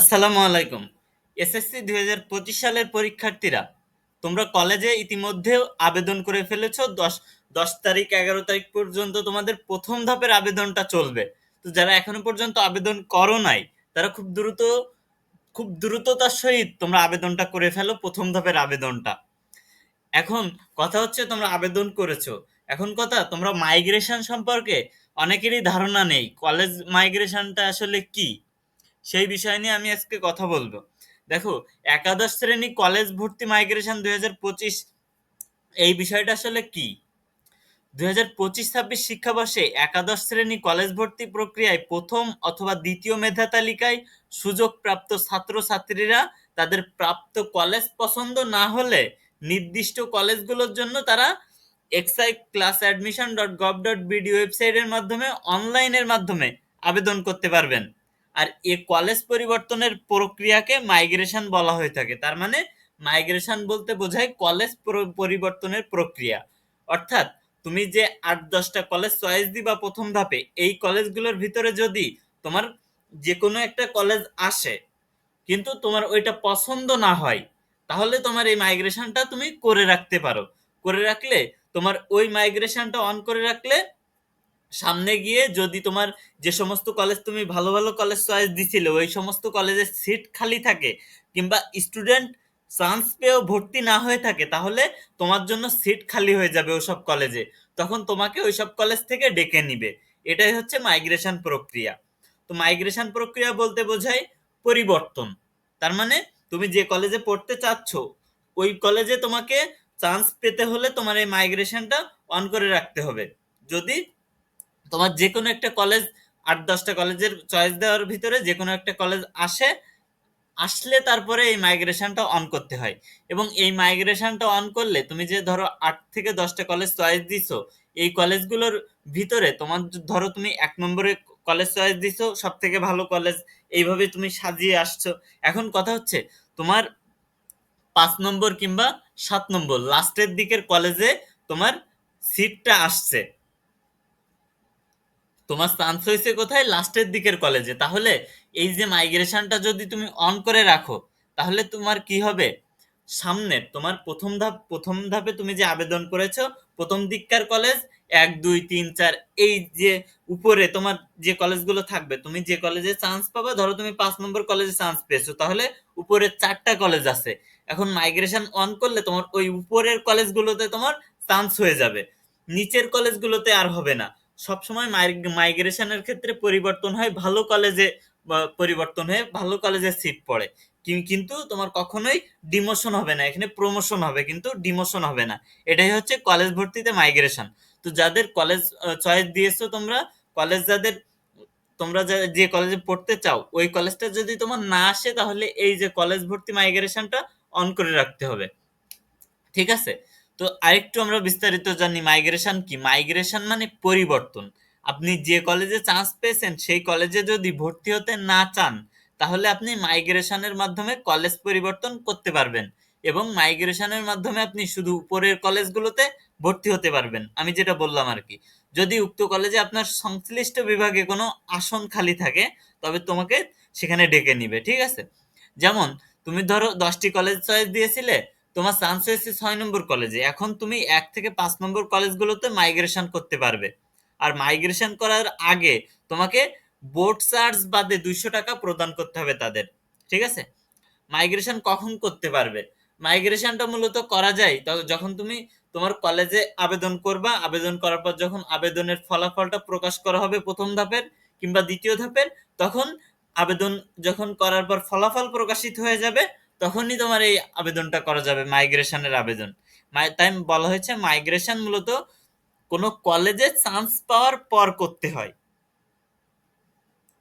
আসসালামু আলাইকুম। এসএসসি 2025 সালের পরীক্ষার্থীরা, তোমরা কলেজে ইতিমধ্যে আবেদন করে ফেলেছো। 10 তারিখ 11 তারিখ পর্যন্ত তোমাদের প্রথম ধাপের আবেদনটা চলবে। তো যারা এখনো পর্যন্ত আবেদন করো নাই, তারা খুব দ্রুততার সহিত তোমরা আবেদনটা করে ফেলো, প্রথম ধাপের আবেদনটা। এখন কথা হচ্ছে, তোমরা আবেদন করেছো, এখন কথা তোমরা মাইগ্রেশন সম্পর্কে অনেকেরই ধারণা নেই। কলেজ মাইগ্রেশনটা আসলে কি, সেই বিষয় নিয়ে আমি আজকে কথা বলবো। দেখো, একাদশ শ্রেণী কলেজ ভর্তি মাইগ্রেশন 2025, এই বিষয়টা আসলে কি? 2025-26 শিক্ষাবর্ষে একাদশ শ্রেণী কলেজ ভর্তি প্রক্রিয়ায় প্রথম অথবা দ্বিতীয় মেধা তালিকায় সুযোগপ্রাপ্ত ছাত্রছাত্রীরা তাদের প্রাপ্ত কলেজ পছন্দ না হলে নির্দিষ্ট কলেজগুলোর জন্য তারা exiclassAdmission.gov.bd ওয়েবসাইটের মাধ্যমে, অনলাইনের মাধ্যমে আবেদন করতে পারবেন। আর এ কলেজ পরিবর্তনের প্রক্রিয়াকে মাইগ্রেশন বলা হয়ে থাকে। তার মানে মাইগ্রেশন বলতে বোঝায় কলেজ পরিবর্তনের প্রক্রিয়া। অর্থাৎ তুমি যে 8-10টা কলেজ চয়েস দিবা প্রথম ধাপে, এই কলেজগুলোর ভিতরে যদি তোমার যে কোনো একটা কলেজ আসে, কিন্তু তোমার ওইটা পছন্দ না হয়, তাহলে তোমার এই মাইগ্রেশনটা তুমি করে রাখতে পারো। করে রাখলে তোমার ওই মাইগ্রেশনটা অন করে রাখলে সামনে গিয়ে যদি তোমার যে সমস্ত কলেজ, তুমি ভালো ভালো কলেজ চয়েস দিছিলে, ওই সমস্ত কলেজের সিট খালি থাকে কিংবা স্টুডেন্ট চান্স পেয়েও ভর্তি না হয়ে থাকে, তাহলে তোমার জন্য সিট খালি হয়ে যাবে ওসব কলেজে। তখন তোমাকে ওইসব কলেজ থেকে ডেকে নিবে। এটাই হচ্ছে মাইগ্রেশন প্রক্রিয়া। তো মাইগ্রেশন প্রক্রিয়া বলতে বোঝায় পরিবর্তন। তার মানে তুমি যে কলেজে পড়তে চাচ্ছ, ওই কলেজে তোমাকে চান্স পেতে হলে তোমার এই মাইগ্রেশনটা অন করে রাখতে হবে। যদি তোমার যে কোনো একটা কলেজ, 8-10টা কলেজের চয়েস দেওয়ার ভিতরে যে কোনো একটা কলেজ আসলে তারপরে এই মাইগ্রেশনটা অন করতে হয়। এবং এই মাইগ্রেশনটা অন করলে তুমি যে ধরো 8 থেকে 10টা কলেজ চয়েস দিছো, এই কলেজগুলোর ভিতরে তোমার ধরো তুমি 1 নম্বরে কলেজ চয়েস দিছো, সব থেকে ভালো কলেজ, এইভাবে তুমি সাজিয়ে আসছো। এখন কথা হচ্ছে, তোমার 5 নম্বর কিংবা 7 নম্বর লাস্টের দিকের কলেজে তোমার সিটটা আসছে, তোমার চান্স হয়েছে কোথায়? লাস্টের দিকের কলেজে। তাহলে এই যে মাইগ্রেশনটা যদি তুমি অন করে রাখো, তাহলে তোমার কি হবে? সামনে তোমার প্রথম ধাপে তুমি যে আবেদন করেছো, প্রথম দিককার কলেজ 1, 2, 3, 4, এই যে উপরে তোমার যে কলেজগুলো থাকবে, তুমি যে কলেজে চান্স পাবা, ধরো তুমি 5 নম্বর কলেজে চান্স পেয়েছো, তাহলে উপরে 4টা কলেজ আছে। এখন মাইগ্রেশন অন করলে তোমার ওই উপরের কলেজগুলোতে তোমার চান্স হয়ে যাবে, নিচের কলেজগুলোতে আর হবে না। সবসময় মাইগ্রেশনের ক্ষেত্রে পরিবর্তন হয় ভালো কলেজে, পরিবর্তন হয়ে ভালো কলেজে সিট পড়ে। কিন্তু তোমার কখনোই ডিমোশন হবে না, এখানে প্রমোশন হবে কিন্তু ডিমোশন হবে না। এটাই হচ্ছে কলেজ ভর্তিতে মাইগ্রেশন। তো যাদের কলেজ চয়েস দিয়েছো তোমরা, কলেজ যাদের, তোমরা যে কলেজে পড়তে চাও, ওই কলেজটা যদি তোমার না আসে, তাহলে এই যে কলেজ ভর্তি মাইগ্রেশনটা অন করে রাখতে হবে। ঠিক আছে? তো আরেকটু আমরা বিস্তারিত জানি মাইগ্রেশন কি। মাইগ্রেশন মানে পরিবর্তন। আপনি যে কলেজে চান্স পেয়েছেন, সেই কলেজে যদি ভর্তি হতে না চান, তাহলে আপনি মাইগ্রেশনের মাধ্যমে কলেজ পরিবর্তন করতে পারবেন। এবং মাইগ্রেশনের মাধ্যমে আপনি শুধু উপরের কলেজগুলোতে ভর্তি হতে পারবেন, আমি যেটা বললাম আর কি। যদি উক্ত কলেজে আপনার সংশ্লিষ্ট বিভাগে কোনো আসন খালি থাকে, তবে তোমাকে সেখানে ডেকে নিবে। ঠিক আছে? যেমন তুমি ধরো 10টি কলেজ চয়েস দিয়েছিলে, তোমার চান্স হয়েছে 6 নম্বর কলেজে, এখন তুমি 1 থেকে 5 নম্বর কলেজগুলোতে মাইগ্রেশন করতে পারবে। আর মাইগ্রেশন করার আগে তোমাকে বোর্ড চার্জ বাদে 200 টাকা প্রদান করতে হবে তাদের। ঠিক আছে? মাইগ্রেশন কখন করতে পারবে? মাইগ্রেশনটা মূলত করা যায় যখন তুমি তোমার কলেজে আবেদন করবা, আবেদন করার পর যখন আবেদনের ফলাফলটা প্রকাশ করা হবে প্রথম ধাপের কিংবা দ্বিতীয় ধাপের, তখন আবেদন যখন করার পর ফলাফল প্রকাশিত হয়ে যাবে, তখনই তোমার এই আবেদনটা করা যাবে, মাইগ্রেশনের আবেদন। তাই বলা হয়েছে মাইগ্রেশন মূলত কোনো কলেজে চান্স পাওয়ার পর করতে হয়।